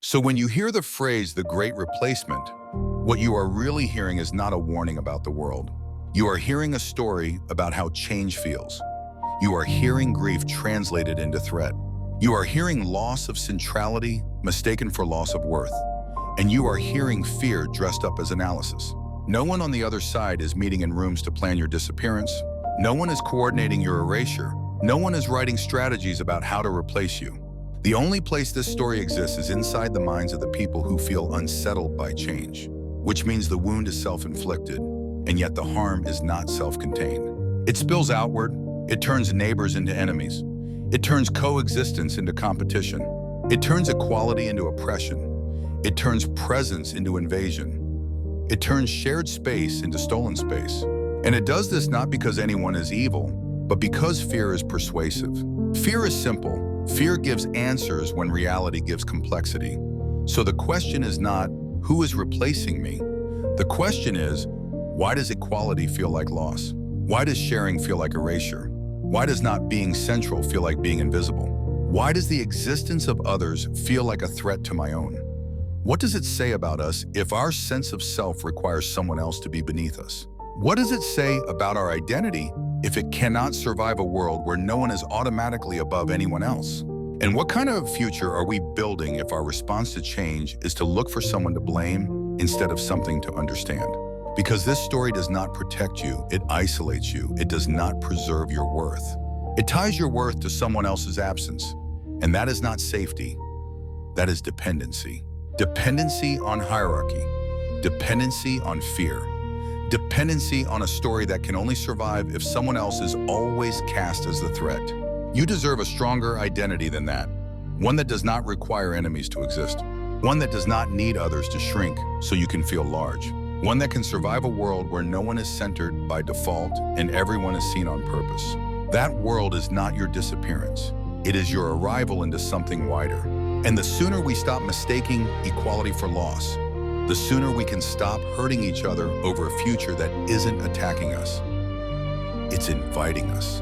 So when you hear the phrase the great replacement, what you are really hearing is not a warning about the world. You are hearing a story about how change feels. You are hearing grief translated into threat. You are hearing loss of centrality mistaken for loss of worth. And you are hearing fear dressed up as analysis. No one on the other side is meeting in rooms to plan your disappearance. No one is coordinating your erasure. No one is writing strategies about how to replace you. The only place this story exists is inside the minds of the people who feel unsettled by change, which means the wound is self-inflicted, and yet the harm is not self-contained. It spills outward. It turns neighbors into enemies. It turns coexistence into competition. It turns equality into oppression. It turns presence into invasion. It turns shared space into stolen space. And it does this not because anyone is evil, but because fear is persuasive. Fear is simple. Fear gives answers when reality gives complexity. So the question is not, who is replacing me? The question is, why does equality feel like loss? Why does sharing feel like erasure? Why does not being central feel like being invisible? Why does the existence of others feel like a threat to my own? What does it say about us if our sense of self requires someone else to be beneath us? What does it say about our identity if it cannot survive a world where no one is automatically above anyone else? And what kind of future are we building if our response to change is to look for someone to blame instead of something to understand? Because this story does not protect you, it isolates you, it does not preserve your worth. It ties your worth to someone else's absence, and that is not safety, that is dependency. Dependency on hierarchy, dependency on fear, dependency on a story that can only survive if someone else is always cast as the threat. You deserve a stronger identity than that, one that does not require enemies to exist, one that does not need others to shrink so you can feel large, one that can survive a world where no one is centered by default and everyone is seen on purpose. That world is not your disappearance. It is your arrival into something wider. And the sooner we stop mistaking equality for loss, the sooner we can stop hurting each other over a future that isn't attacking us. It's inviting us.